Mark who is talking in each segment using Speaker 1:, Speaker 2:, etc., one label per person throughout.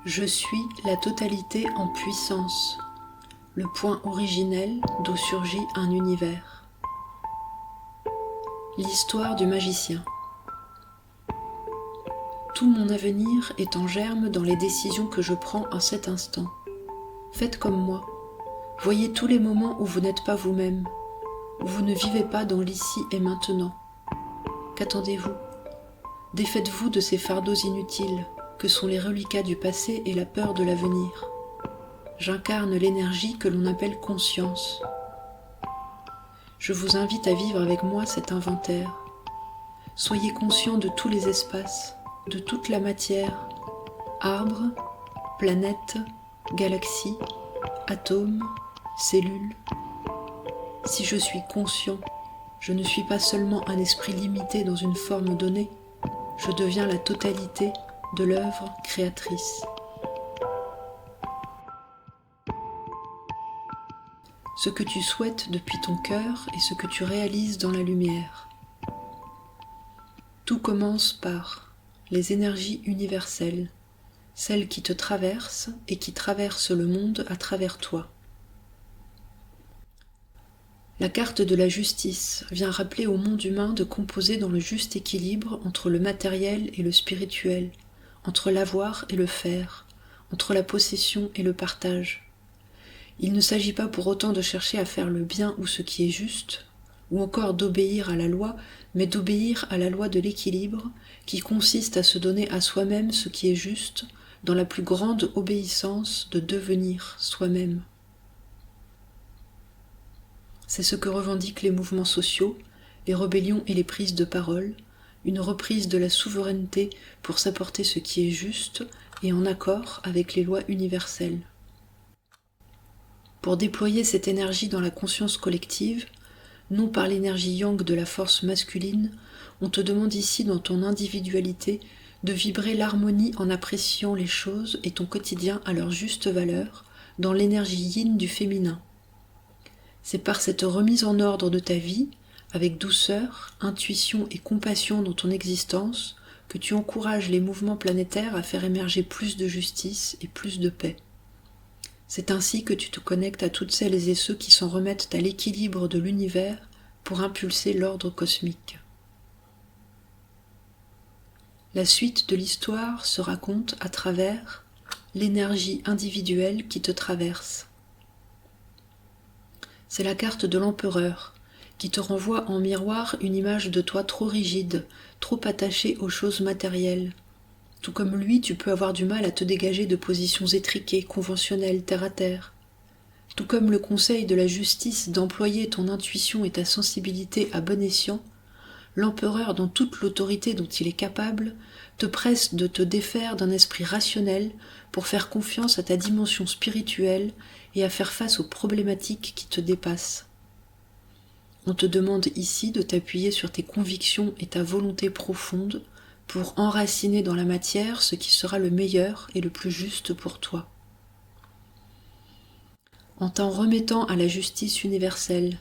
Speaker 1: Je suis la totalité en puissance, le point originel d'où surgit un univers. L'histoire du magicien. Tout mon avenir est en germe dans les décisions que je prends à cet instant. Faites comme moi. Voyez tous les moments où vous n'êtes pas vous-même, où vous ne vivez pas dans l'ici et maintenant. Qu'attendez-vous ? Défaites-vous de ces fardeaux inutiles que sont les reliquats du passé et la peur de l'avenir. J'incarne l'énergie que l'on appelle conscience. Je vous invite à vivre avec moi cet inventaire. Soyez conscient de tous les espaces, de toute la matière, arbres, planètes, galaxies, atomes, cellules. Si je suis conscient, je ne suis pas seulement un esprit limité dans une forme donnée, je deviens la totalité de l'œuvre créatrice. Ce que tu souhaites depuis ton cœur est ce que tu réalises dans la lumière. Tout commence par les énergies universelles, celles qui te traversent et qui traversent le monde à travers toi. La carte de la justice vient rappeler au monde humain de composer dans le juste équilibre entre le matériel et le spirituel, entre l'avoir et le faire, entre la possession et le partage. Il ne s'agit pas pour autant de chercher à faire le bien ou ce qui est juste, ou encore d'obéir à la loi, mais d'obéir à la loi de l'équilibre qui consiste à se donner à soi-même ce qui est juste, dans la plus grande obéissance de devenir soi-même. C'est ce que revendiquent les mouvements sociaux, les rébellions et les prises de parole, une reprise de la souveraineté pour s'apporter ce qui est juste et en accord avec les lois universelles. Pour déployer cette énergie dans la conscience collective, non par l'énergie yang de la force masculine, on te demande ici dans ton individualité de vibrer l'harmonie en appréciant les choses et ton quotidien à leur juste valeur, dans l'énergie yin du féminin. C'est par cette remise en ordre de ta vie, avec douceur, intuition et compassion dans ton existence, que tu encourages les mouvements planétaires à faire émerger plus de justice et plus de paix. C'est ainsi que tu te connectes à toutes celles et ceux qui s'en remettent à l'équilibre de l'univers pour impulser l'ordre cosmique. La suite de l'histoire se raconte à travers l'énergie individuelle qui te traverse. C'est la carte de l'empereur, qui te renvoie en miroir une image de toi trop rigide, trop attachée aux choses matérielles. Tout comme lui, tu peux avoir du mal à te dégager de positions étriquées, conventionnelles, terre à terre. Tout comme le conseil de la justice d'employer ton intuition et ta sensibilité à bon escient, l'empereur, dans toute l'autorité dont il est capable, te presse de te défaire d'un esprit rationnel pour faire confiance à ta dimension spirituelle et à faire face aux problématiques qui te dépassent. On te demande ici de t'appuyer sur tes convictions et ta volonté profonde pour enraciner dans la matière ce qui sera le meilleur et le plus juste pour toi. En t'en remettant à la justice universelle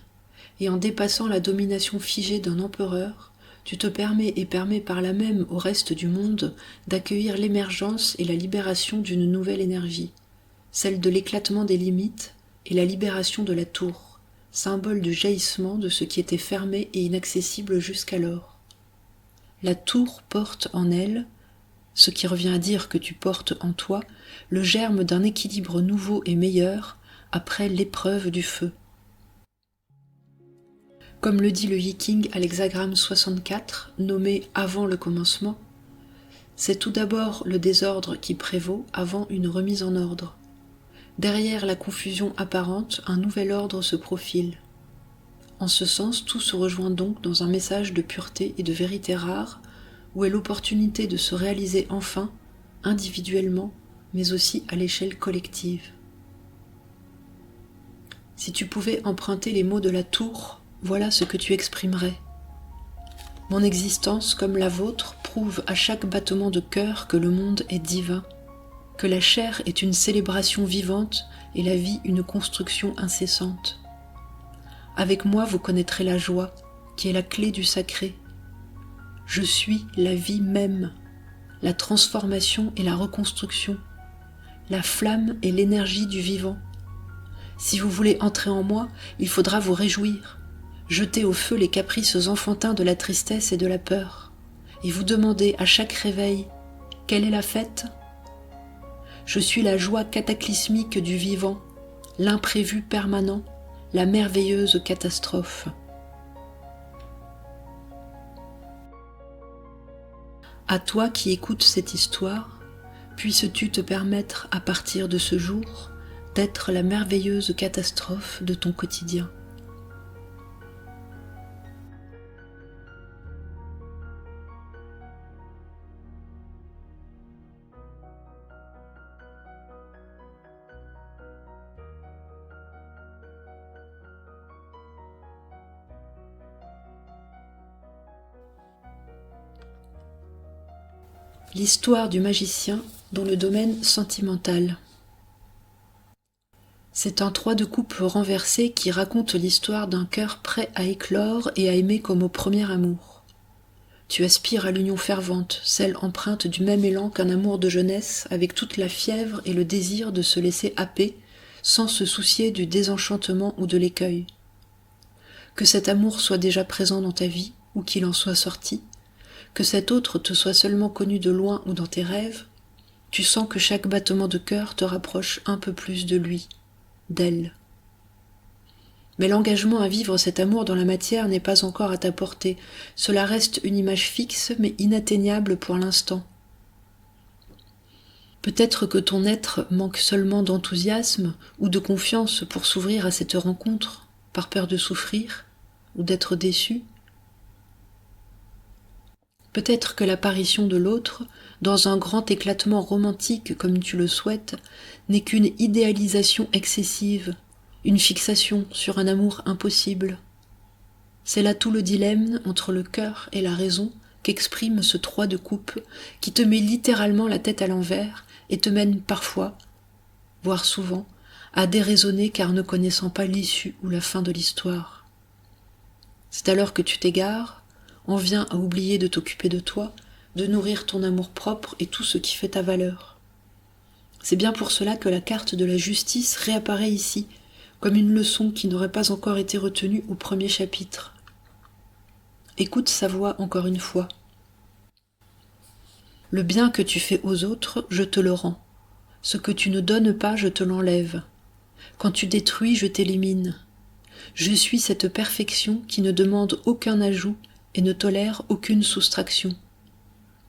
Speaker 1: et en dépassant la domination figée d'un empereur, tu te permets et permets par là même au reste du monde d'accueillir l'émergence et la libération d'une nouvelle énergie, celle de l'éclatement des limites et la libération de la tour, symbole du jaillissement de ce qui était fermé et inaccessible jusqu'alors. La tour porte en elle, ce qui revient à dire que tu portes en toi, le germe d'un équilibre nouveau et meilleur après l'épreuve du feu. Comme le dit le Yiking à l'hexagramme 64, nommé avant le commencement, c'est tout d'abord le désordre qui prévaut avant une remise en ordre. Derrière la confusion apparente, un nouvel ordre se profile. En ce sens, tout se rejoint donc dans un message de pureté et de vérité rare, où est l'opportunité de se réaliser enfin, individuellement, mais aussi à l'échelle collective. Si tu pouvais emprunter les mots de la tour, voilà ce que tu exprimerais. Mon existence, comme la vôtre, prouve à chaque battement de cœur que le monde est divin, que la chair est une célébration vivante et la vie une construction incessante. Avec moi, vous connaîtrez la joie, qui est la clé du sacré. Je suis la vie même, la transformation et la reconstruction. la flamme et l'énergie du vivant. Si vous voulez entrer en moi, il faudra vous réjouir, jeter au feu les caprices enfantins de la tristesse et de la peur, et vous demander à chaque réveil « Quelle est la fête ?» Je suis la joie cataclysmique du vivant, l'imprévu permanent, la merveilleuse catastrophe. À toi qui écoutes cette histoire, puisses-tu te permettre à partir de ce jour d'être la merveilleuse catastrophe de ton quotidien. L'histoire du magicien dans le domaine sentimental. C'est un 3 de coupe renversé qui raconte l'histoire d'un cœur prêt à éclore et à aimer comme au premier amour. Tu aspires à l'union fervente, celle empreinte du même élan qu'un amour de jeunesse, avec toute la fièvre et le désir de se laisser happer, sans se soucier du désenchantement ou de l'écueil. Que cet amour soit déjà présent dans ta vie, ou qu'il en soit sorti, que cet autre te soit seulement connu de loin ou dans tes rêves, tu sens que chaque battement de cœur te rapproche un peu plus de lui, d'elle. Mais l'engagement à vivre cet amour dans la matière n'est pas encore à ta portée, cela reste une image fixe mais inatteignable pour l'instant. Peut-être que ton être manque seulement d'enthousiasme ou de confiance pour s'ouvrir à cette rencontre, par peur de souffrir ou d'être déçu. Peut-être que l'apparition de l'autre, dans un grand éclatement romantique comme tu le souhaites, n'est qu'une idéalisation excessive, une fixation sur un amour impossible. C'est là tout le dilemme entre le cœur et la raison qu'exprime ce 3 de coupe qui te met littéralement la tête à l'envers et te mène parfois, voire souvent, à déraisonner car ne connaissant pas l'issue ou la fin de l'histoire. C'est alors que tu t'égares, en viens à oublier de t'occuper de toi, de nourrir ton amour-propre et tout ce qui fait ta valeur. C'est bien pour cela que la carte de la justice réapparaît ici, comme une leçon qui n'aurait pas encore été retenue au premier chapitre. Écoute sa voix encore une fois. Le bien que tu fais aux autres, je te le rends. Ce que tu ne donnes pas, je te l'enlève. Quand tu détruis, je t'élimine. Je suis cette perfection qui ne demande aucun ajout et ne tolère aucune soustraction.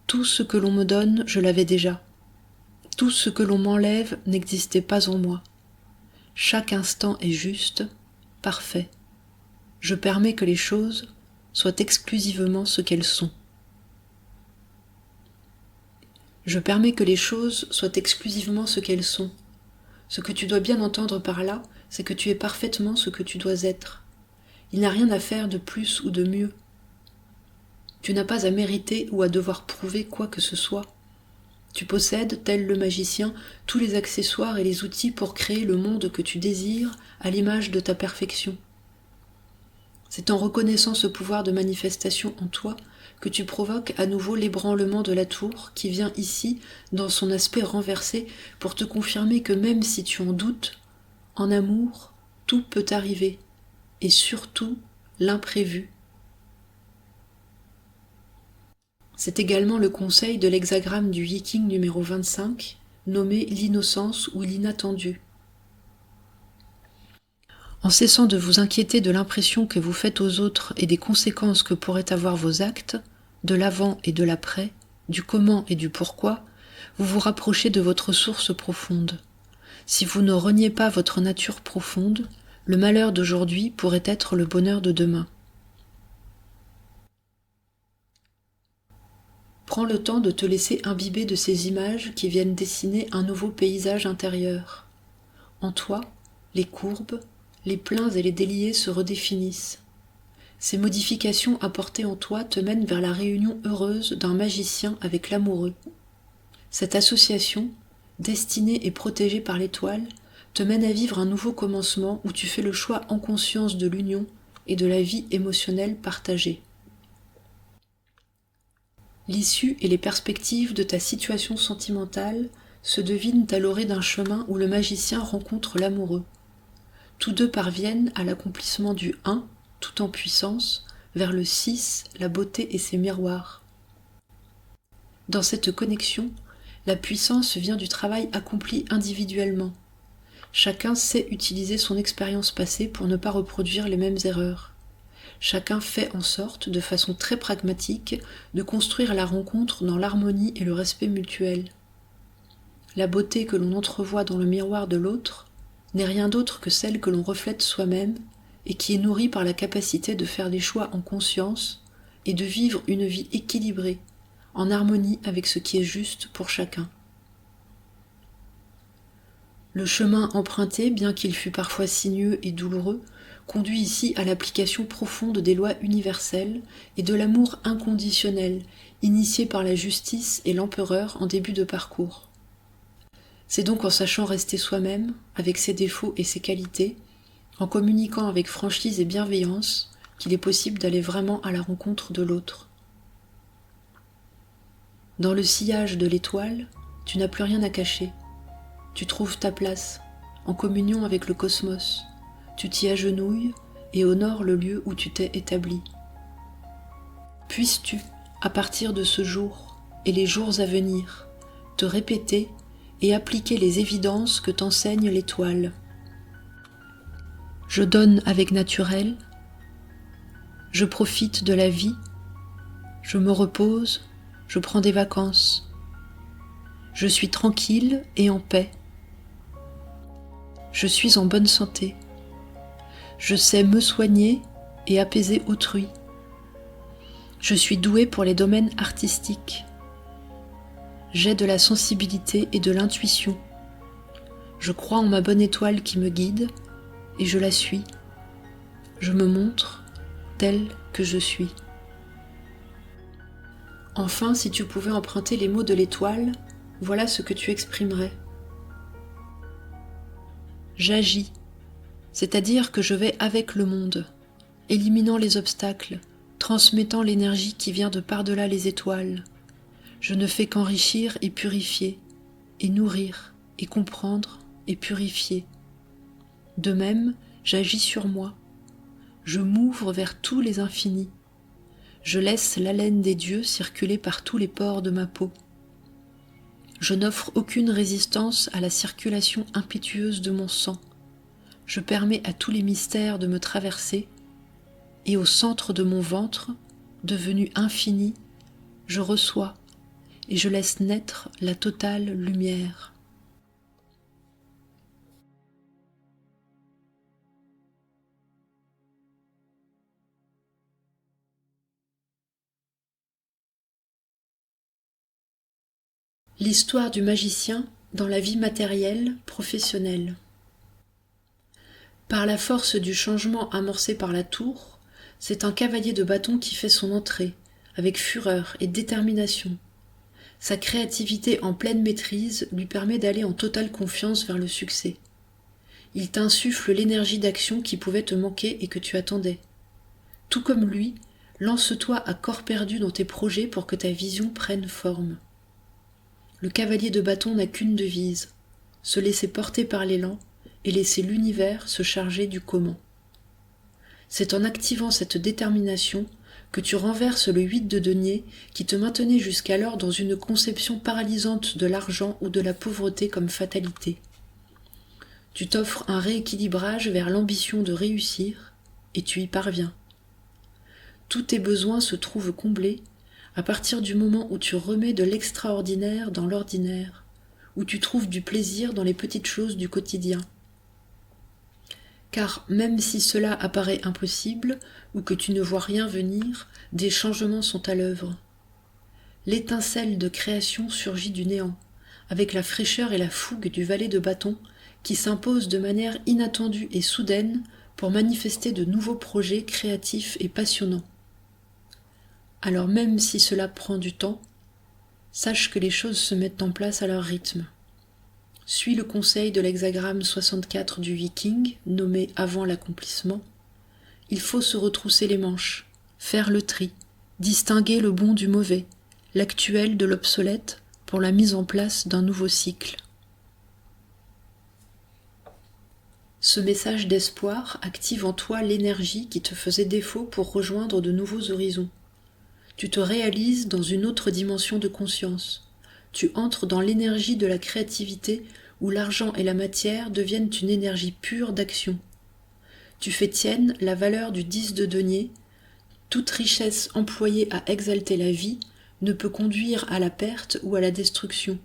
Speaker 1: Tout ce que l'on me donne, je l'avais déjà. Tout ce que l'on m'enlève n'existait pas en moi. Chaque instant est juste, parfait. Je permets que les choses soient exclusivement ce qu'elles sont. Je permets que les choses soient exclusivement ce qu'elles sont. Ce que tu dois bien entendre par là, c'est que tu es parfaitement ce que tu dois être. Il n'y a rien à faire de plus ou de mieux. Tu n'as pas à mériter ou à devoir prouver quoi que ce soit. Tu possèdes, tel le magicien, tous les accessoires et les outils pour créer le monde que tu désires à l'image de ta perfection. C'est en reconnaissant ce pouvoir de manifestation en toi que tu provoques à nouveau l'ébranlement de la tour qui vient ici, dans son aspect renversé, pour te confirmer que même si tu en doutes, en amour, tout peut arriver, et surtout l'imprévu. C'est également le conseil de l'hexagramme du Viking numéro 25, nommé l'innocence ou l'inattendu. En cessant de vous inquiéter de l'impression que vous faites aux autres et des conséquences que pourraient avoir vos actes, de l'avant et de l'après, du comment et du pourquoi, vous vous rapprochez de votre source profonde. Si vous ne reniez pas votre nature profonde, le malheur d'aujourd'hui pourrait être le bonheur de demain. Prends le temps de te laisser imbiber de ces images qui viennent dessiner un nouveau paysage intérieur. En toi, les courbes, les pleins et les déliés se redéfinissent. Ces modifications apportées en toi te mènent vers la réunion heureuse d'un magicien avec l'amoureux. Cette association, destinée et protégée par l'étoile, te mène à vivre un nouveau commencement où tu fais le choix en conscience de l'union et de la vie émotionnelle partagée. L'issue et les perspectives de ta situation sentimentale se devinent à l'orée d'un chemin où le magicien rencontre l'amoureux. Tous deux parviennent à l'accomplissement du 1, tout en puissance, vers le 6, la beauté et ses miroirs. Dans cette connexion, la puissance vient du travail accompli individuellement. Chacun sait utiliser son expérience passée pour ne pas reproduire les mêmes erreurs. Chacun fait en sorte, de façon très pragmatique, de construire la rencontre dans l'harmonie et le respect mutuel. La beauté que l'on entrevoit dans le miroir de l'autre n'est rien d'autre que celle que l'on reflète soi-même et qui est nourrie par la capacité de faire des choix en conscience et de vivre une vie équilibrée, en harmonie avec ce qui est juste pour chacun. Le chemin emprunté, bien qu'il fût parfois sinueux et douloureux, conduit ici à l'application profonde des lois universelles et de l'amour inconditionnel, initié par la justice et l'empereur en début de parcours. C'est donc en sachant rester soi-même, avec ses défauts et ses qualités, en communiquant avec franchise et bienveillance, qu'il est possible d'aller vraiment à la rencontre de l'autre. Dans le sillage de l'étoile, tu n'as plus rien à cacher. Tu trouves ta place, en communion avec le cosmos. Tu t'y agenouilles et honores le lieu où tu t'es établi. Puisses-tu, à partir de ce jour et les jours à venir, te répéter et appliquer les évidences que t'enseigne l'étoile. Je donne avec naturel, je profite de la vie, je me repose, je prends des vacances, je suis tranquille et en paix, je suis en bonne santé, je sais me soigner et apaiser autrui, je suis doué pour les domaines artistiques, j'ai de la sensibilité et de l'intuition, je crois en ma bonne étoile qui me guide et je la suis, je me montre telle que je suis. Enfin, si tu pouvais emprunter les mots de l'étoile, voilà ce que tu exprimerais. J'agis, c'est-à-dire que je vais avec le monde, éliminant les obstacles, transmettant l'énergie qui vient de par-delà les étoiles. Je ne fais qu'enrichir et purifier, et nourrir, et comprendre, et purifier. De même, j'agis sur moi. Je m'ouvre vers tous les infinis. Je laisse l'haleine des dieux circuler par tous les pores de ma peau. Je n'offre aucune résistance à la circulation impétueuse de mon sang. Je permets à tous les mystères de me traverser, et au centre de mon ventre, devenu infini, je reçois et je laisse naître la totale lumière. L'histoire du magicien dans la vie matérielle, professionnelle. Par la force du changement amorcé par la tour, c'est un cavalier de bâton qui fait son entrée, avec fureur et détermination. Sa créativité en pleine maîtrise lui permet d'aller en totale confiance vers le succès. Il t'insuffle l'énergie d'action qui pouvait te manquer et que tu attendais. Tout comme lui, lance-toi à corps perdu dans tes projets pour que ta vision prenne forme. Le cavalier de bâton n'a qu'une devise, se laisser porter par l'élan et laisser l'univers se charger du comment. C'est en activant cette détermination que tu renverses le 8 de denier qui te maintenait jusqu'alors dans une conception paralysante de l'argent ou de la pauvreté comme fatalité. Tu t'offres un rééquilibrage vers l'ambition de réussir et tu y parviens. Tous tes besoins se trouvent comblés à partir du moment où tu remets de l'extraordinaire dans l'ordinaire, où tu trouves du plaisir dans les petites choses du quotidien. Car même si cela apparaît impossible, ou que tu ne vois rien venir, des changements sont à l'œuvre. L'étincelle de création surgit du néant, avec la fraîcheur et la fougue du valet de bâton qui s'impose de manière inattendue et soudaine pour manifester de nouveaux projets créatifs et passionnants. Alors même si cela prend du temps, sache que les choses se mettent en place à leur rythme. Suis le conseil de l'hexagramme 64 du Viking, nommé avant l'accomplissement. Il faut se retrousser les manches, faire le tri, distinguer le bon du mauvais, l'actuel de l'obsolète, pour la mise en place d'un nouveau cycle. Ce message d'espoir active en toi l'énergie qui te faisait défaut pour rejoindre de nouveaux horizons. Tu te réalises dans une autre dimension de conscience. Tu entres dans l'énergie de la créativité où l'argent et la matière deviennent une énergie pure d'action. Tu fais tienne la valeur du 10 de denier. Toute richesse employée à exalter la vie ne peut conduire à la perte ou à la destruction.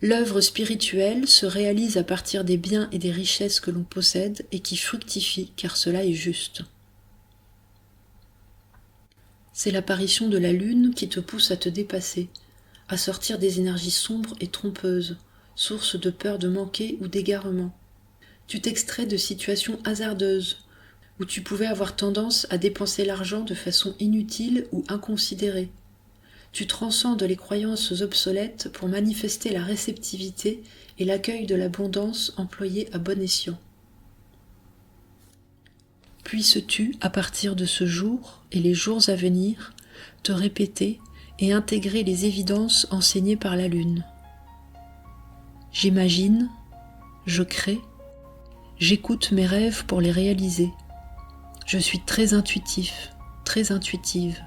Speaker 1: L'œuvre spirituelle se réalise à partir des biens et des richesses que l'on possède et qui fructifient car cela est juste. C'est l'apparition de la lune qui te pousse à te dépasser, à sortir des énergies sombres et trompeuses, source de peur de manquer ou d'égarement. Tu t'extrais de situations hasardeuses, où tu pouvais avoir tendance à dépenser l'argent de façon inutile ou inconsidérée. Tu transcendes les croyances obsolètes pour manifester la réceptivité et l'accueil de l'abondance employée à bon escient. Puisses-tu, à partir de ce jour et les jours à venir, te répéter et intégrer les évidences enseignées par la lune. J'imagine, je crée, j'écoute mes rêves pour les réaliser. Je suis très intuitif, très intuitive.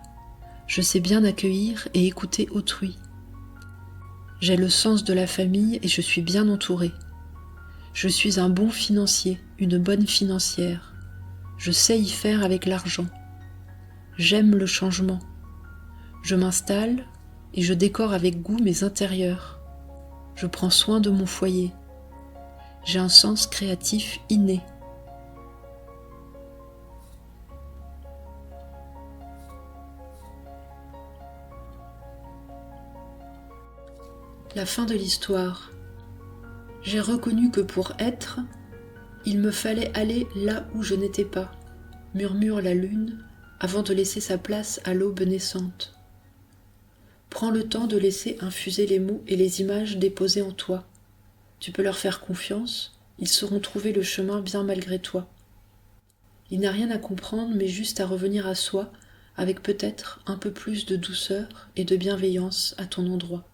Speaker 1: Je sais bien accueillir et écouter autrui. J'ai le sens de la famille et je suis bien entourée. Je suis un bon financier, une bonne financière. Je sais y faire avec l'argent. J'aime le changement. Je m'installe et je décore avec goût mes intérieurs. Je prends soin de mon foyer. J'ai un sens créatif inné. La fin de l'histoire. J'ai reconnu que pour être, il me fallait aller là où je n'étais pas, murmure la lune, avant de laisser sa place à l'aube naissante. Prends le temps de laisser infuser les mots et les images déposées en toi. Tu peux leur faire confiance, ils sauront trouver le chemin bien malgré toi. Il n'y a rien à comprendre, mais juste à revenir à soi, avec peut-être un peu plus de douceur et de bienveillance à ton endroit.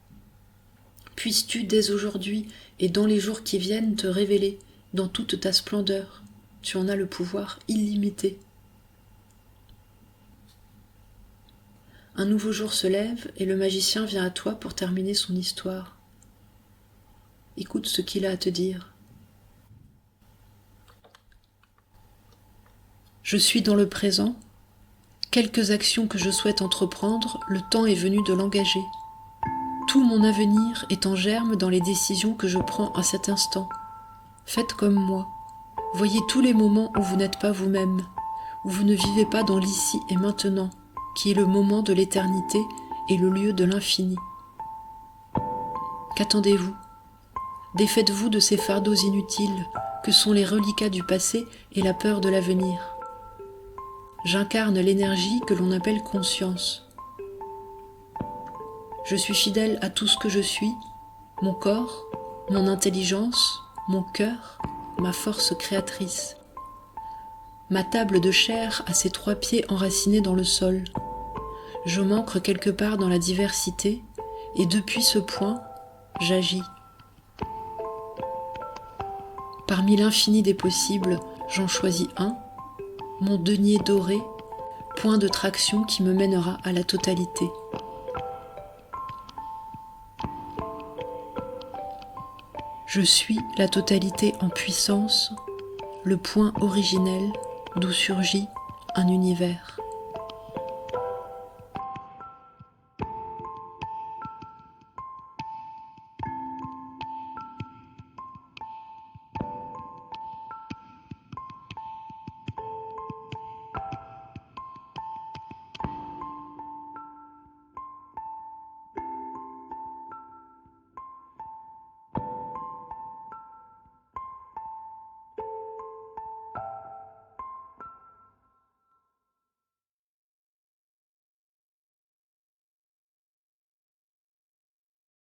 Speaker 1: Puisses-tu dès aujourd'hui et dans les jours qui viennent te révéler dans toute ta splendeur. Tu en as le pouvoir illimité. Un nouveau jour se lève et le magicien vient à toi pour terminer son histoire. Écoute ce qu'il a à te dire. Je suis dans le présent. Quelques actions que je souhaite entreprendre, le temps est venu de l'engager. Tout mon avenir est en germe dans les décisions que je prends à cet instant. Faites comme moi. Voyez tous les moments où vous n'êtes pas vous-même, où vous ne vivez pas dans l'ici et maintenant, qui est le moment de l'éternité et le lieu de l'infini. Qu'attendez-vous ? Défaites-vous de ces fardeaux inutiles que sont les reliquats du passé et la peur de l'avenir. J'incarne l'énergie que l'on appelle conscience. Je suis fidèle à tout ce que je suis, mon corps, mon intelligence, mon cœur, ma force créatrice. Ma table de chair a ses 3 pieds enracinés dans le sol. Je m'ancre quelque part dans la diversité et depuis ce point, j'agis. Parmi l'infini des possibles, j'en choisis un, mon denier doré, point de traction qui me mènera à la totalité. Je suis la totalité en puissance, le point originel d'où surgit un univers.